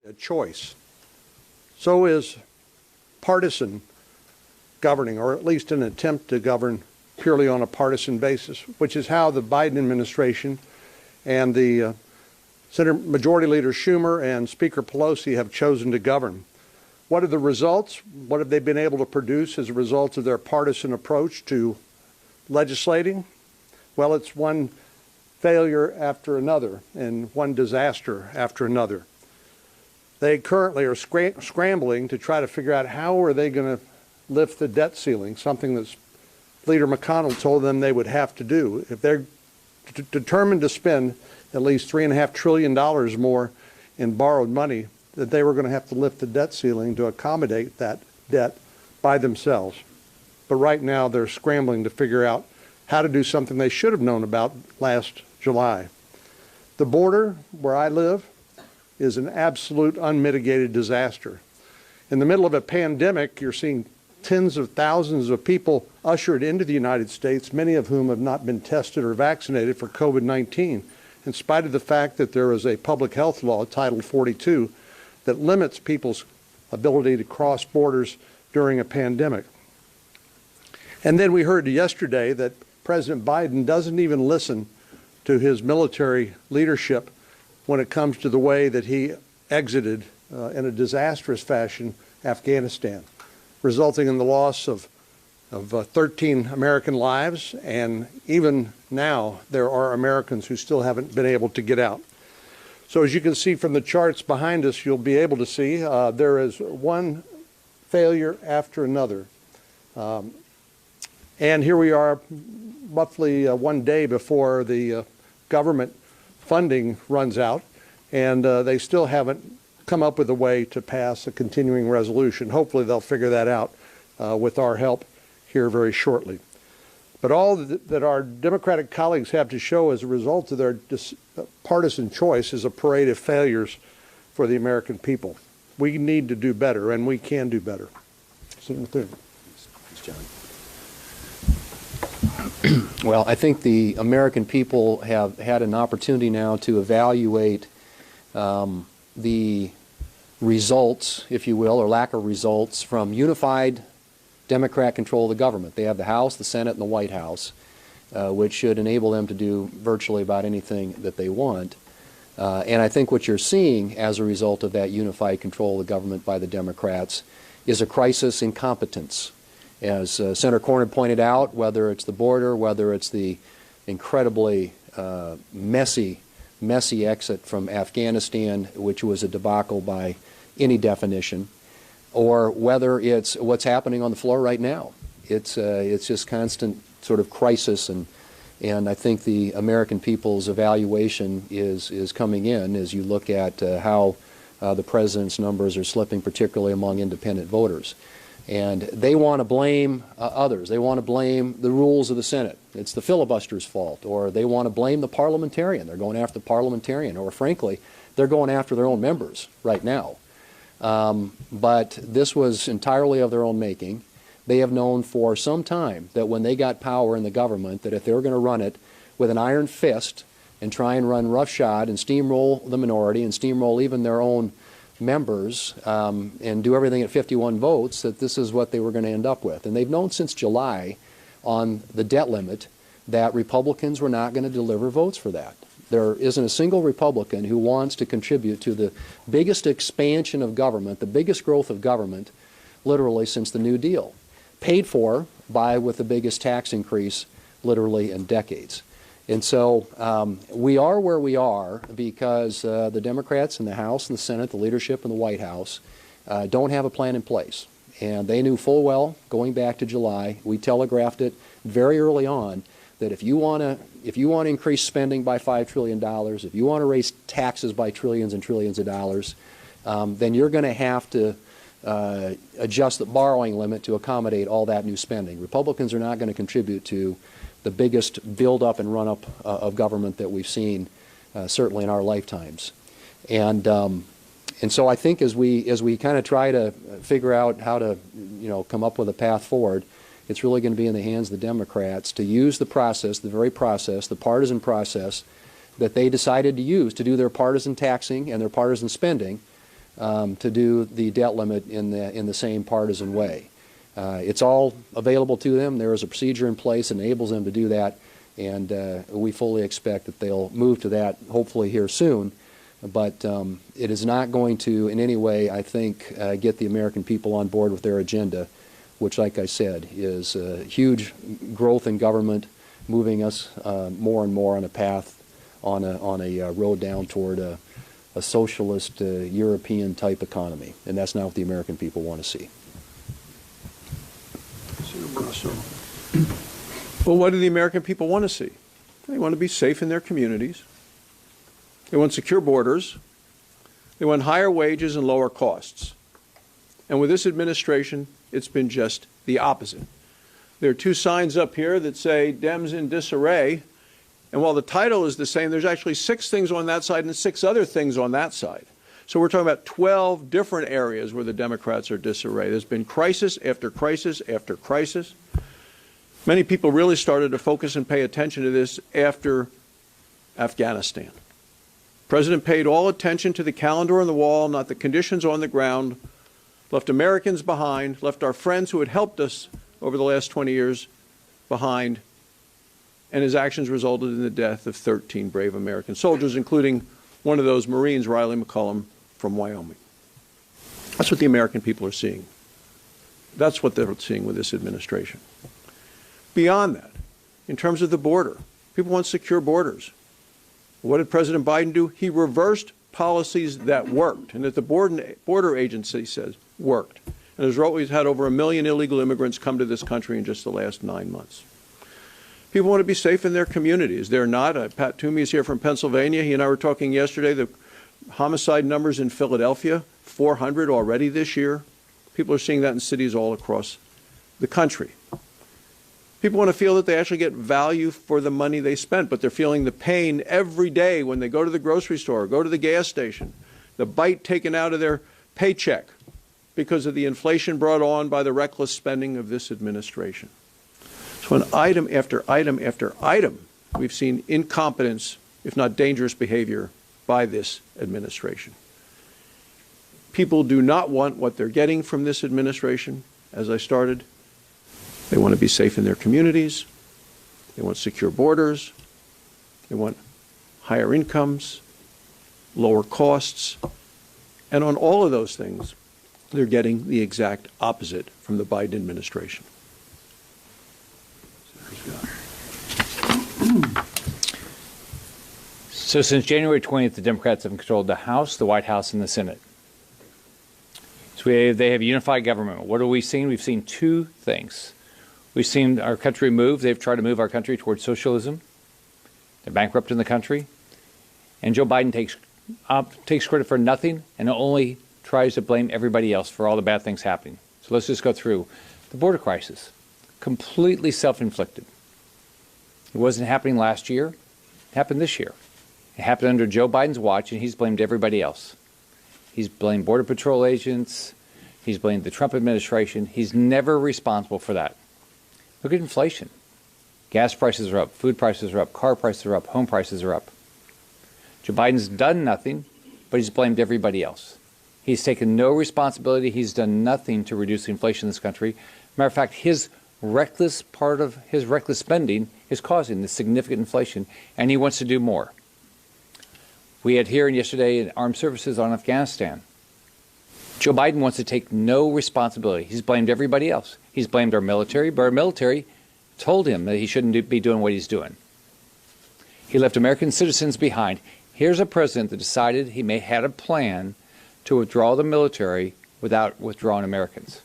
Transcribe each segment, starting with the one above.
a choice. So is partisan governing, or at least an attempt to govern purely on a partisan basis, which is how the Biden administration and the Senate Majority Leader Schumer and Speaker Pelosi have chosen to govern. What are the results? What have they been able to produce as a result of their partisan approach to legislating? Well, it's one failure after another and one disaster after another. They currently are scrambling to try to figure out how are they going to lift the debt ceiling, something that Leader McConnell told them they would have to do. If they're determined to spend at least $3.5 trillion more in borrowed money, that they were going to have to lift the debt ceiling to accommodate that debt by themselves. But right now they're scrambling to figure out how to do something they should have known about last July. The border where I live is an absolute unmitigated disaster. In the middle of a pandemic, you're seeing tens of thousands of people ushered into the United States, many of whom have not been tested or vaccinated for COVID-19, in spite of the fact that there is a public health law, Title 42, that limits people's ability to cross borders during a pandemic. And then we heard yesterday that President Biden doesn't even listen to his military leadership when it comes to the way that he exited in a disastrous fashion Afghanistan, resulting in the loss of 13 American lives, and even now there are Americans who still haven't been able to get out. So as you can see from the charts behind us, you'll be able to see there is one failure after another. And here we are roughly one day before the government funding runs out, and they still haven't come up with a way to pass a continuing resolution. Hopefully they'll figure that out with our help here very shortly. But all that our Democratic colleagues have to show as a result of their partisan choice is a parade of failures for the American people. We need to do better, and we can do better. Senator Thune. Well, I think the American people have had an opportunity now to evaluate the results, if you will, or lack of results from unified Democrat control of the government. They have the House, the Senate, and the White House, which should enable them to do virtually about anything that they want. And I think what you're seeing as a result of that unified control of the government by the Democrats is a crisis in competence. As Senator Cornyn pointed out, whether it's the border, whether it's the incredibly messy exit from Afghanistan, which was a debacle by any definition, or whether it's what's happening on the floor right now. It's just constant sort of crisis, and I think the American people's evaluation is coming in as you look at how the president's numbers are slipping, particularly among independent voters. And they want to blame others. They want to blame the rules of the Senate. It's the filibuster's fault. Or they want to blame the parliamentarian. They're going after the parliamentarian. Or frankly, they're going after their own members right now. But this was entirely of their own making. They have known for some time that when they got power in the government, that if they were going to run it with an iron fist and try and run roughshod and steamroll the minority and steamroll even their own members and do everything at 51 votes, that this is what they were going to end up with. And they've known since July on the debt limit that Republicans were not going to deliver votes for that. There isn't a single Republican who wants to contribute to the biggest expansion of government, the biggest growth of government, literally since the New Deal, paid for by with the biggest tax increase literally in decades. And so we are where we are because the Democrats in the House and the Senate, the leadership in the White House, don't have a plan in place. And they knew full well, going back to July, we telegraphed it very early on, that if you want to increase spending by $5 trillion, if you want to raise taxes by trillions and trillions of dollars, then you're going to have to adjust the borrowing limit to accommodate all that new spending. Republicans are not going to contribute to the biggest build-up and run-up of government that we've seen, certainly in our lifetimes. And so I think as we kind of try to figure out how to, come up with a path forward, it's really going to be in the hands of the Democrats to use the process, the very process, the partisan process that they decided to use to do their partisan taxing and their partisan spending to do the debt limit in the same partisan way. It's all available to them. There is a procedure in place that enables them to do that, and we fully expect that they'll move to that hopefully here soon. But it is not going to in any way, I think, get the American people on board with their agenda, which, like I said, is huge growth in government, moving us more and more on a path on a road down toward a socialist European type economy, and that's not what the American people want to see. Well, what do the American people want to see? They want to be safe in their communities. They want secure borders. They want higher wages and lower costs. And with this administration, it's been just the opposite. There are two signs up here that say Dems in disarray. And while the title is the same, there's actually 6 things on that side and 6 other things on that side. So we're talking about 12 different areas where the Democrats are disarray. There's been crisis after crisis after crisis. Many people really started to focus and pay attention to this after Afghanistan. The President paid all attention to the calendar on the wall, not the conditions on the ground, left Americans behind, left our friends who had helped us over the last 20 years behind, and his actions resulted in the death of 13 brave American soldiers, including one of those Marines, Riley McCollum, from Wyoming. That's what the American people are seeing. That's what they're seeing with this administration. Beyond that, in terms of the border, people want secure borders. What did President Biden do? He reversed policies that worked, and that the border agency says worked. And as a result, we've had over 1 million illegal immigrants come to this country in just the last 9 months. People want to be safe in their communities. They're not. Pat Toomey is here from Pennsylvania. He and I were talking yesterday. The homicide numbers in Philadelphia, 400 already this year. People are seeing that in cities all across the country. People want to feel that they actually get value for the money they spent, but they're feeling the pain every day when they go to the grocery store, go to the gas station, the bite taken out of their paycheck because of the inflation brought on by the reckless spending of this administration. So on item after item after item, we've seen incompetence, if not dangerous behavior, by this administration. People do not want what they're getting from this administration, as I started. They want to be safe in their communities. They want secure borders. They want higher incomes, lower costs. And on all of those things, they're getting the exact opposite from the Biden administration. So since January 20th, the Democrats have controlled the House, the White House, and the Senate. So they have unified government. What have we seen? We've seen 2 things. We've seen our country move. They've tried to move our country towards socialism. They're bankrupting the country. And Joe Biden takes credit for nothing and only tries to blame everybody else for all the bad things happening. So let's just go through the border crisis. Completely self-inflicted. It wasn't happening last year. It happened this year. It happened under Joe Biden's watch, and he's blamed everybody else. He's blamed Border Patrol agents. He's blamed the Trump administration. He's never responsible for that. Look at inflation. Gas prices are up. Food prices are up. Car prices are up. Home prices are up. Joe Biden's done nothing, but he's blamed everybody else. He's taken no responsibility. He's done nothing to reduce inflation in this country. Matter of fact, his reckless spending is causing this significant inflation, and he wants to do more. We had hearing yesterday in Armed Services on Afghanistan. Joe Biden wants to take no responsibility. He's blamed everybody else. He's blamed our military, but our military told him that he shouldn't be doing what he's doing. He left American citizens behind. Here's a president that decided he had a plan to withdraw the military without withdrawing Americans.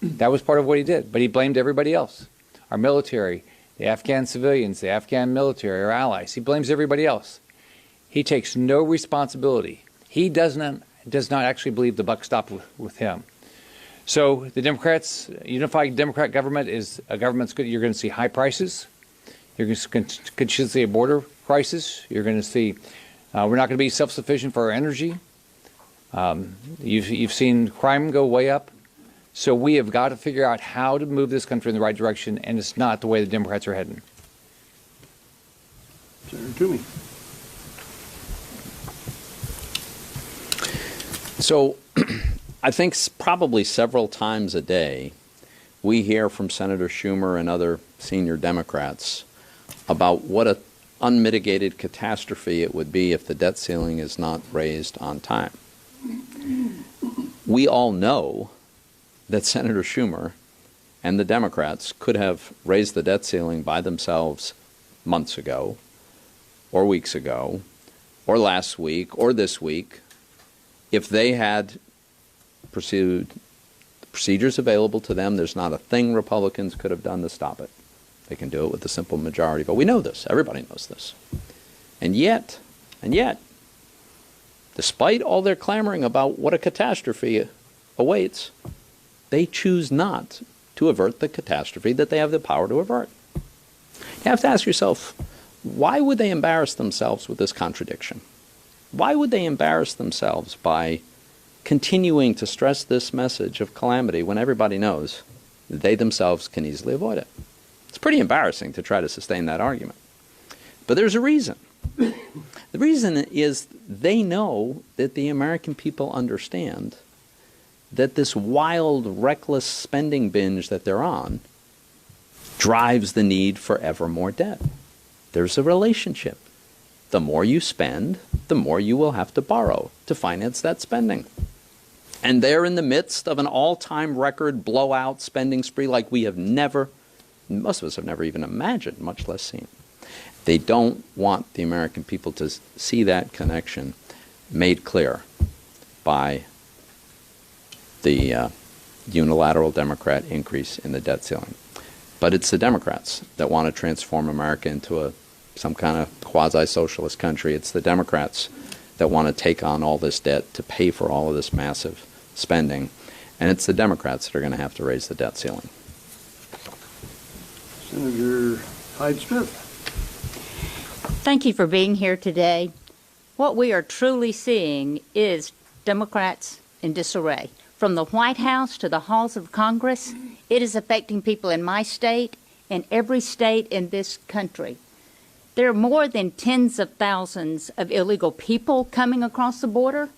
That was part of what he did, but he blamed everybody else. Our military, the Afghan civilians, the Afghan military, our allies. He blames everybody else. He takes no responsibility. He does not actually believe the buck stopped with him. So the Democrats, unified Democrat government is a government's good. You're going to see high prices. You're going to see a border crisis. You're going to see we're not going to be self-sufficient for our energy. You've seen crime go way up. So we have got to figure out how to move this country in the right direction, and it's not the way the Democrats are heading. Senator Toomey. So I think probably several times a day we hear from Senator Schumer and other senior Democrats about what an unmitigated catastrophe it would be if the debt ceiling is not raised on time. We all know that Senator Schumer and the Democrats could have raised the debt ceiling by themselves months ago, or weeks ago, or last week, or this week, if they had pursued the procedures available to them. There's not a thing Republicans could have done to stop it. They can do it with a simple majority. But we know this. Everybody knows this. And yet, despite all their clamoring about what a catastrophe awaits, they choose not to avert the catastrophe that they have the power to avert. You have to ask yourself, why would they embarrass themselves with this contradiction? Why would they embarrass themselves by continuing to stress this message of calamity when everybody knows that they themselves can easily avoid it? It's pretty embarrassing to try to sustain that argument. But there's a reason. The reason is they know that the American people understand that this wild, reckless spending binge that they're on drives the need for ever more debt. There's a relationship. The more you spend, the more you will have to borrow to finance that spending. And they're in the midst of an all-time record blowout spending spree like we have never, most of us have never even imagined, much less seen. They don't want the American people to see that connection made clear by the unilateral Democrat increase in the debt ceiling. But it's the Democrats that want to transform America into some kind of quasi-socialist country. It's the Democrats that want to take on all this debt to pay for all of this massive spending. And it's the Democrats that are going to have to raise the debt ceiling. Senator Hyde-Smith. Thank you for being here today. What we are truly seeing is Democrats in disarray. From the White House to the halls of Congress, it is affecting people in my state and every state in this country. There are more than tens of thousands of illegal people coming across the border.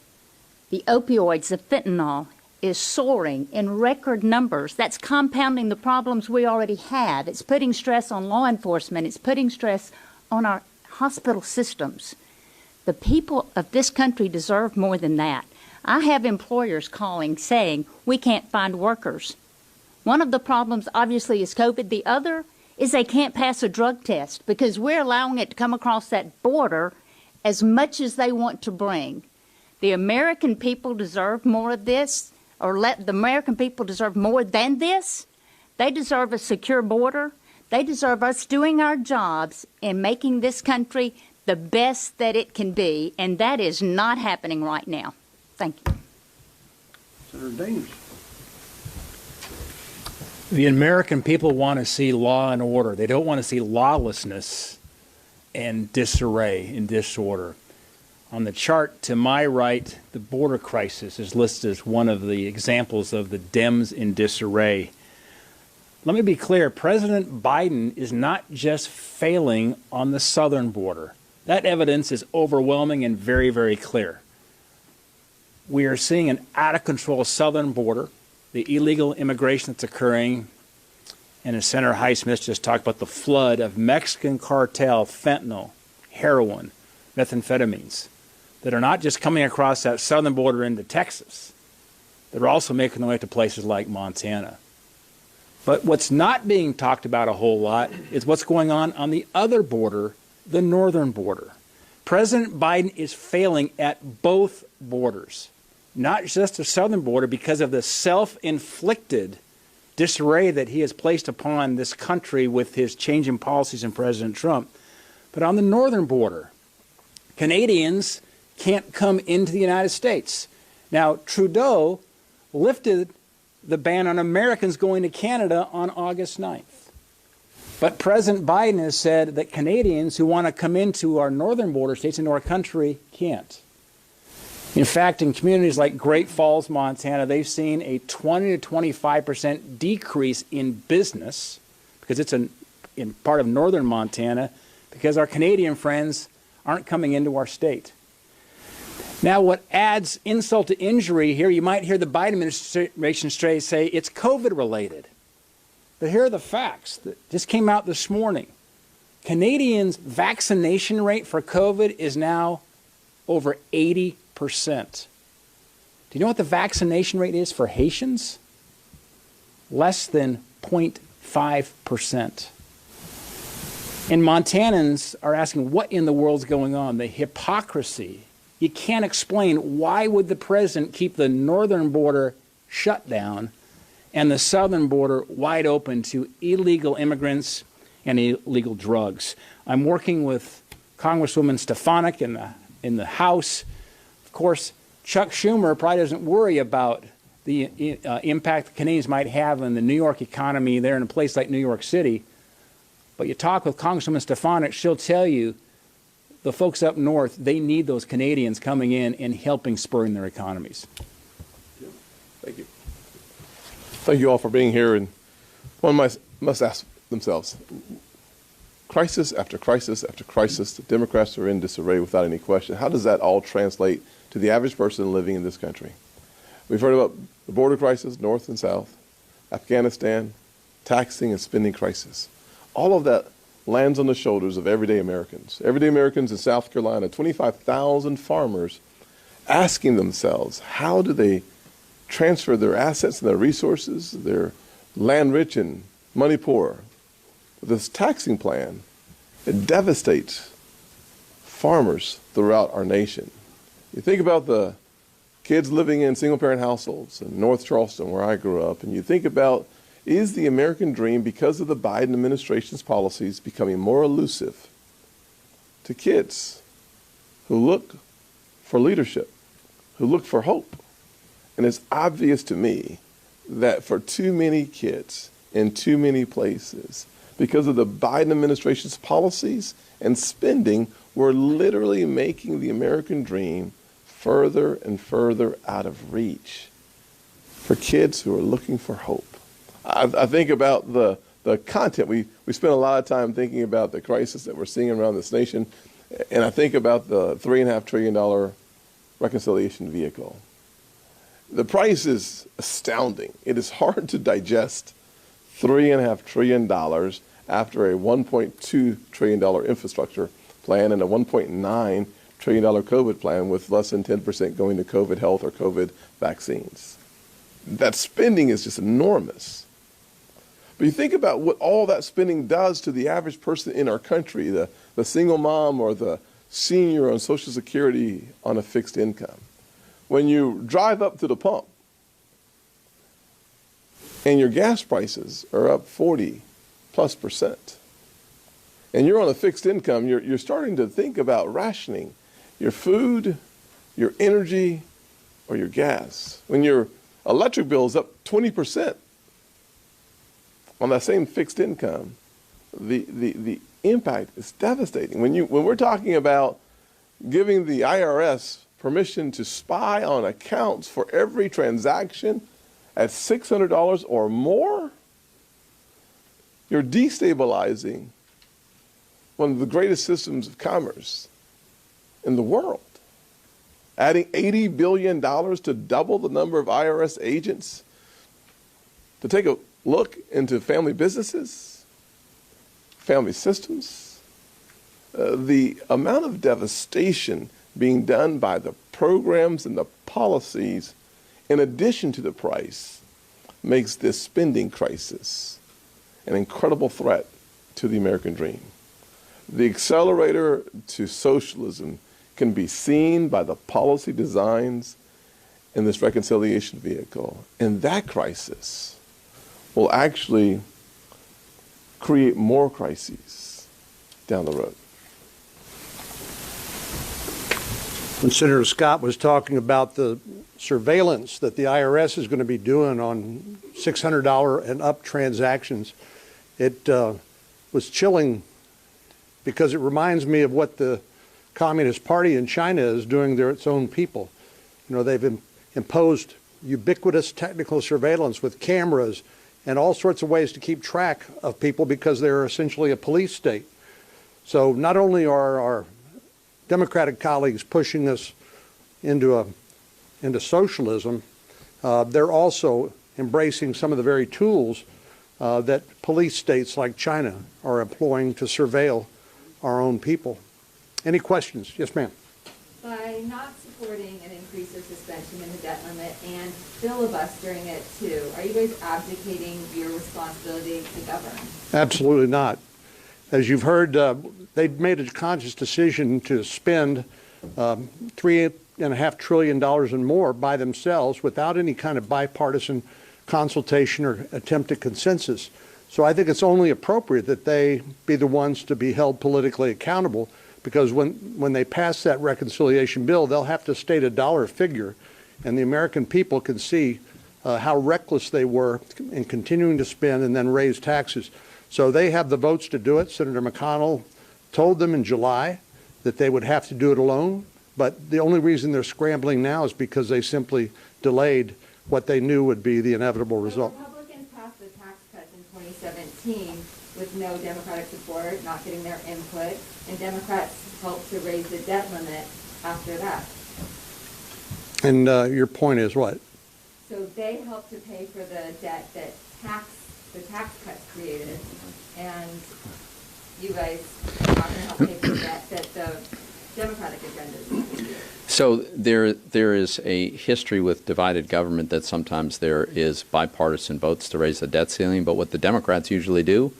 The opioids, the fentanyl, is soaring in record numbers. That's compounding the problems we already have. It's putting stress on law enforcement. It's putting stress on our hospital systems. The people of this country deserve more than that. I have employers calling saying we can't find workers. One of the problems obviously is COVID. The other is they can't pass a drug test because we're allowing it to come across that border as much as they want to bring. The American people deserve more of this, the American people deserve more than this. They deserve a secure border. They deserve us doing our jobs and making this country the best that it can be, and that is not happening right now. Thank you. Senator Daines. The American people want to see law and order. They don't want to see lawlessness and disarray and disorder. On the chart to my right, the border crisis is listed as one of the examples of the Dems in disarray. Let me be clear, President Biden is not just failing on the southern border. That evidence is overwhelming and very, very clear. We are seeing an out-of-control southern border, the illegal immigration that's occurring, and as Senator Hyde-Smith just talked about, the flood of Mexican cartel, fentanyl, heroin, methamphetamines, that are not just coming across that southern border into Texas, they're also making their way to places like Montana. But what's not being talked about a whole lot is what's going on the other border, the northern border. President Biden is failing at both borders, not just the southern border because of the self-inflicted disarray that he has placed upon this country with his changing policies and President Trump, but on the northern border. Canadians can't come into the United States. Now, Trudeau lifted the ban on Americans going to Canada on August 9th. But President Biden has said that Canadians who want to come into our northern border states, into our country, can't. In fact, in communities like Great Falls, Montana, they've seen a 20 to 25% decrease in business, because it's in part of northern Montana, because our Canadian friends aren't coming into our state. Now, what adds insult to injury here, you might hear the Biden administration say it's COVID related. But here are the facts that just came out this morning. Canadians' vaccination rate for COVID is now over 80%. Do you know what the vaccination rate is for Haitians? Less than 0.5%. And Montanans are asking, what in the world's going on? The hypocrisy. You can't explain why would the president keep the northern border shut down and the southern border wide open to illegal immigrants and illegal drugs. I'm working with Congresswoman Stefanik in the House. Of course, Chuck Schumer probably doesn't worry about the impact the Canadians might have on the New York economy there in a place like New York City. But you talk with Congresswoman Stefanik, she'll tell you the folks up north, they need those Canadians coming in and helping spurring their economies. Thank you. Thank you all for being here. And one must ask themselves, crisis after crisis after crisis, the Democrats are in disarray without any question. How does that all translate to the average person living in this country? We've heard about the border crisis, north and south, Afghanistan, taxing and spending crisis. All of that lands on the shoulders of everyday Americans. Everyday Americans in South Carolina, 25,000 farmers asking themselves, how do they transfer their assets and their resources, their land rich and money poor? This taxing plan, it devastates farmers throughout our nation. You think about the kids living in single-parent households in North Charleston, where I grew up, and you think about, is the American dream, because of the Biden administration's policies, becoming more elusive to kids who look for leadership, who look for hope? And it's obvious to me that for too many kids in too many places, because of the Biden administration's policies and spending, we're literally making the American dream further and further out of reach for kids who are looking for hope. I think about the content. We spend a lot of time thinking about the crisis that we're seeing around this nation, and I think about the $3.5 trillion reconciliation vehicle. The price is astounding. It is hard to digest $3.5 trillion after a $1.2 trillion infrastructure plan and a $1.9 trillion COVID plan with less than 10% going to COVID health or COVID vaccines. That spending is just enormous. But you think about what all that spending does to the average person in our country, the single mom or the senior on Social Security on a fixed income. When you drive up to the pump and your gas prices are up 40+%, and you're on a fixed income, you're starting to think about rationing your food, your energy, or your gas. When your electric bill is up 20%, on that same fixed income, the impact is devastating. When we're talking about giving the IRS permission to spy on accounts for every transaction at $600 or more, you're destabilizing one of the greatest systems of commerce in the world. Adding $80 billion to double the number of IRS agents to take a look into family businesses, family systems. The amount of devastation being done by the programs and the policies, in addition to the price, makes this spending crisis an incredible threat to the American dream. The accelerator to socialism can be seen by the policy designs in this reconciliation vehicle. And that crisis will actually create more crises down the road. When Senator Scott was talking about the surveillance that the IRS is going to be doing on $600 and up transactions, it was chilling because it reminds me of what the Communist Party in China is doing to its own people. You know, they've imposed ubiquitous technical surveillance with cameras and all sorts of ways to keep track of people because they're essentially a police state. So not only are our Democratic colleagues pushing this into socialism, they're also embracing some of the very tools that police states like China are employing to surveil our own people. Any questions? Yes, ma'am. By not supporting an increase or suspension in the debt limit and filibustering it too, are you guys abdicating your responsibility to govern? Absolutely not. As you've heard, they've made a conscious decision to spend $3.5 trillion and more by themselves without any kind of bipartisan consultation or attempt at consensus. So I think it's only appropriate that they be the ones to be held politically accountable, because when they pass that reconciliation bill, they'll have to state a dollar figure, and the American people can see how reckless they were in continuing to spend and then raise taxes. So they have the votes to do it. Senator McConnell told them in July that they would have to do it alone, but the only reason they're scrambling now is because they simply delayed what they knew would be the inevitable result. Republicans passed the tax cuts in 2017 with no Democratic support, not getting their input, and Democrats helped to raise the debt limit after that. And your point is what? So they helped to pay for the debt that the tax cuts created, and you guys are not going to help pay for the debt that the Democratic agenda is going to do. So there is a history with divided government that sometimes there is bipartisan votes to raise the debt ceiling, but what the Democrats usually do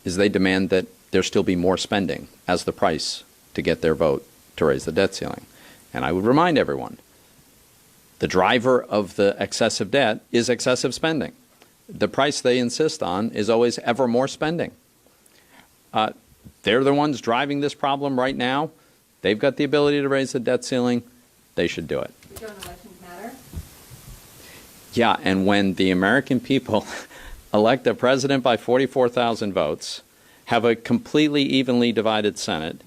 is they demand that there still be more spending as the price to get their vote to raise the debt ceiling. And I would remind everyone, the driver of the excessive debt is excessive spending. The price they insist on is always ever more spending. They're the ones driving this problem right now. They've got the ability to raise the debt ceiling. They should do it. But don't elections matter? Yeah, and when the American people elect a president by 44,000 votes, have a completely evenly divided Senate,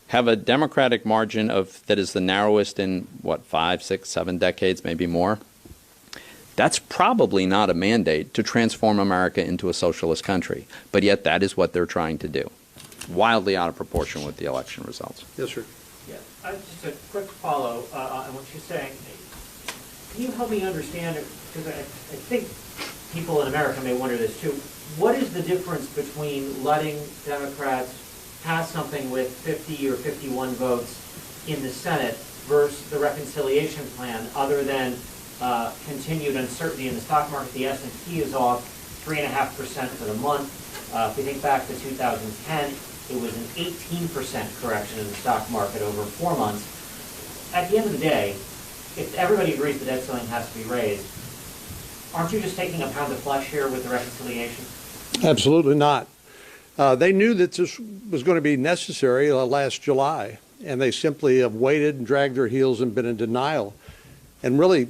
have a Democratic margin that is the narrowest in, 5, 6, 7 decades, maybe more, that's probably not a mandate to transform America into a socialist country. But yet that is what they're trying to do. Wildly out of proportion with the election results. Yes, sir. Yeah, just a quick follow on what you're saying. Can you help me understand, because I think people in America may wonder this too, what is the difference between letting Democrats pass something with 50 or 51 votes in the Senate versus the reconciliation plan, other than continued uncertainty in the stock market? The S&P is off 3.5% for the month. If we think back to 2010, it was an 18% correction in the stock market over 4 months. At the end of the day, if everybody agrees the debt ceiling has to be raised, aren't you just taking a pound of flesh here with the reconciliation? Absolutely not. They knew that this was going to be necessary last July, and they simply have waited and dragged their heels and been in denial. And really,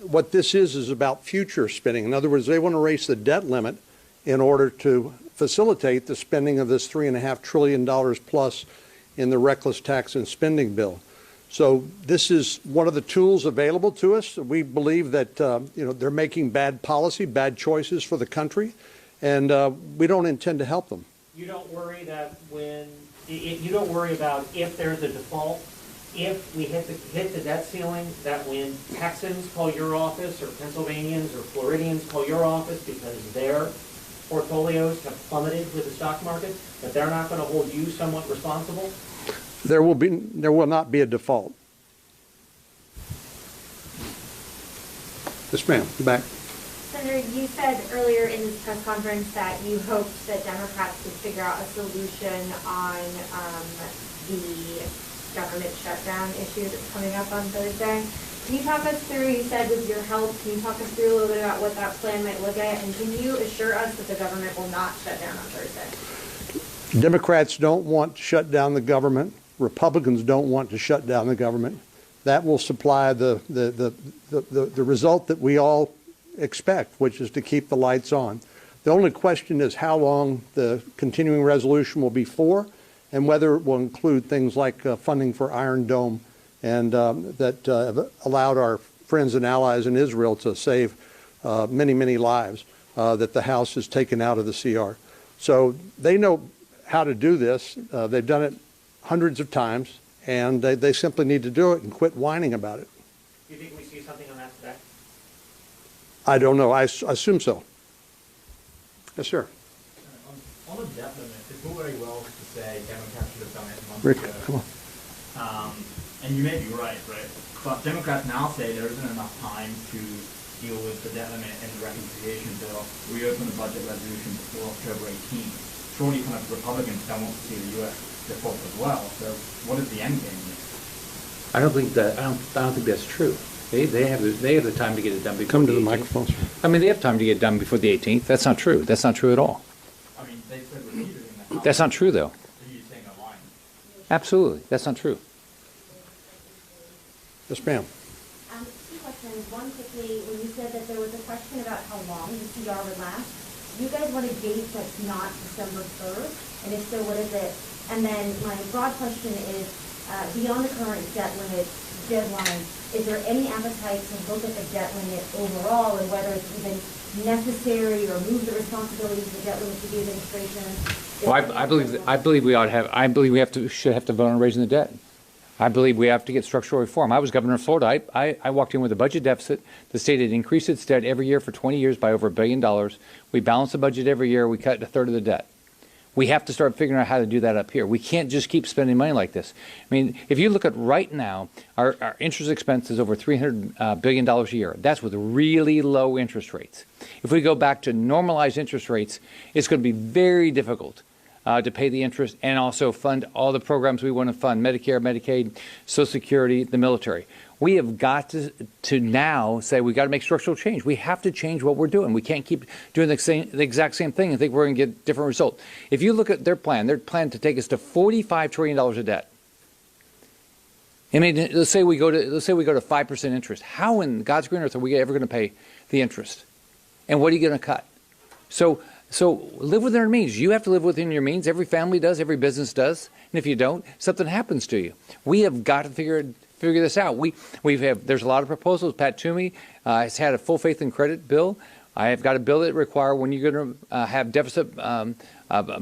what this is about future spending. In other words, they want to raise the debt limit in order to facilitate the spending of this $3.5 trillion plus in the reckless tax and spending bill. So this is one of the tools available to us. We believe that they're making bad policy, bad choices for the country, and we don't intend to help them. You don't worry that you don't worry about if there's a default, if we hit the debt ceiling, that when Texans call your office or Pennsylvanians or Floridians call your office because their portfolios have plummeted with the stock market, that they're not going to hold you somewhat responsible? There will not be a default. Yes, ma'am. Back. Senator, you said earlier in this press conference that you hoped that Democrats could figure out a solution on the government shutdown issue that's coming up on Thursday. Can you talk us through, you said with your help, can you talk us through a little bit about what that plan might look at, and can you assure us that the government will not shut down on Thursday? Democrats don't want to shut down the government. Republicans don't want to shut down the government. That will supply the result that we all expect, which is to keep the lights on. The only question is how long the continuing resolution will be for, and whether it will include things like funding for Iron Dome, and that have allowed our friends and allies in Israel to save many, many lives that the House has taken out of the CR. So they know how to do this. They've done it hundreds of times, And they simply need to do it and quit whining about it. Do you think we see something on that today? I don't know. I assume so. Yes, sir. On the debt limit, it's all very well to say Democrats should have done it months Rick, ago. come on. And you may be right? But Democrats now say there isn't enough time to deal with the debt limit and the reconciliation bill, reopen the budget resolution before October 18th. Surely kind of Republicans don't want to see the U.S. default as well. So what is the end game here? I don't think that's true. They have the time to get it done before Come to the 18th. microphone, sir. I mean, they have time to get it done before the 18th. That's not true. That's not true at all. I mean, they said repeatedly in the House. That's not true, though. Are you saying a line? Absolutely. That's not true. Yes, ma'am. Two questions. One quickly, when you said that there was a question about how long the CR would last, you guys want a date that's not December 3rd? And if so, what is it? And then my broad question is, beyond the current debt limit deadline, is there any appetite to look at the debt limit overall and whether it's even necessary or move the responsibilities of the debt limit to the administration? Well, I believe we ought to have. I believe we should have to vote on raising the debt. I believe we have to get structural reform. I was governor of Florida. I walked in with a budget deficit. The state had increased its debt every year for 20 years by over $1 billion. We balanced the budget every year. We cut a third of the debt. We have to start figuring out how to do that up here. We can't just keep spending money like this. I mean, if you look at right now, our interest expense is over $300 billion a year. That's with really low interest rates. If we go back to normalized interest rates, it's going to be very difficult to pay the interest and also fund all the programs we want to fund: Medicare, Medicaid, Social Security, the military. We have got to now say we got to make structural change. We have to change what we're doing. We can't keep doing the exact same thing and think we're going to get different results. If you look at their plan to take us to $45 trillion of debt. I mean, let's say we go to 5% interest. How in God's green earth are we ever going to pay the interest? And what are you going to cut? So live within your means. You have to live within your means. Every family does. Every business does. And if you don't, something happens to you. We have got to figure this out. There's a lot of proposals. Pat Toomey has had a full faith and credit bill. I have got a bill that require when you're going to have deficit, a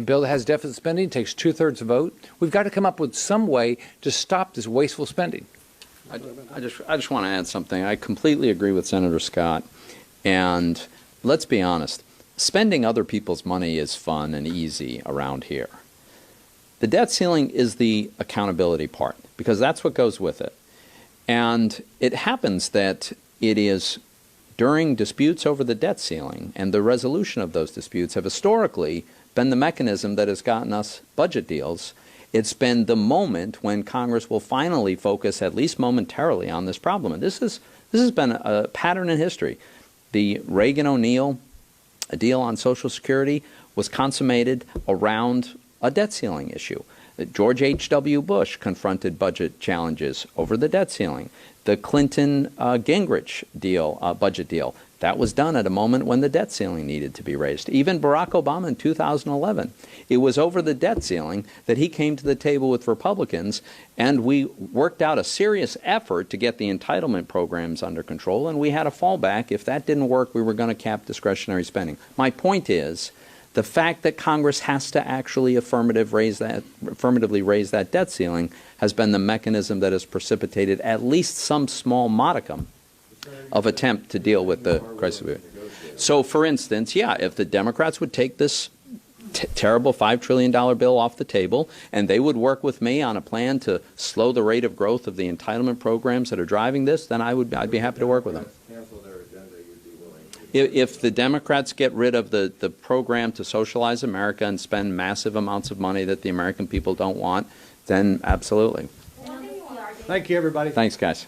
bill that has deficit spending, it takes 2/3 vote. We've got to come up with some way to stop this wasteful spending. I just want to add something. I completely agree with Senator Scott. And let's be honest, spending other people's money is fun and easy around here. The debt ceiling is the accountability part, because that's what goes with it. And it happens that it is during disputes over the debt ceiling, and the resolution of those disputes have historically been the mechanism that has gotten us budget deals. It's been the moment when Congress will finally focus, at least momentarily, on this problem. And this has been a pattern in history. The Reagan-O'Neill deal on Social Security was consummated around a debt ceiling issue. George H.W. Bush confronted budget challenges over the debt ceiling. The Clinton-Gingrich deal, budget deal, that was done at a moment when the debt ceiling needed to be raised. Even Barack Obama in 2011, it was over the debt ceiling that he came to the table with Republicans, and we worked out a serious effort to get the entitlement programs under control, and we had a fallback. If that didn't work, we were going to cap discretionary spending. My point is, the fact that Congress has to actually affirmatively raise that debt ceiling has been the mechanism that has precipitated at least some small modicum of attempt to deal with the crisis. So, for instance, if the Democrats would take this terrible $5 trillion bill off the table, and they would work with me on a plan to slow the rate of growth of the entitlement programs that are driving this, then I'd be happy to work with them. If the Democrats get rid of the program to socialize America and spend massive amounts of money that the American people don't want, then absolutely. Thank you, everybody. Thanks, guys.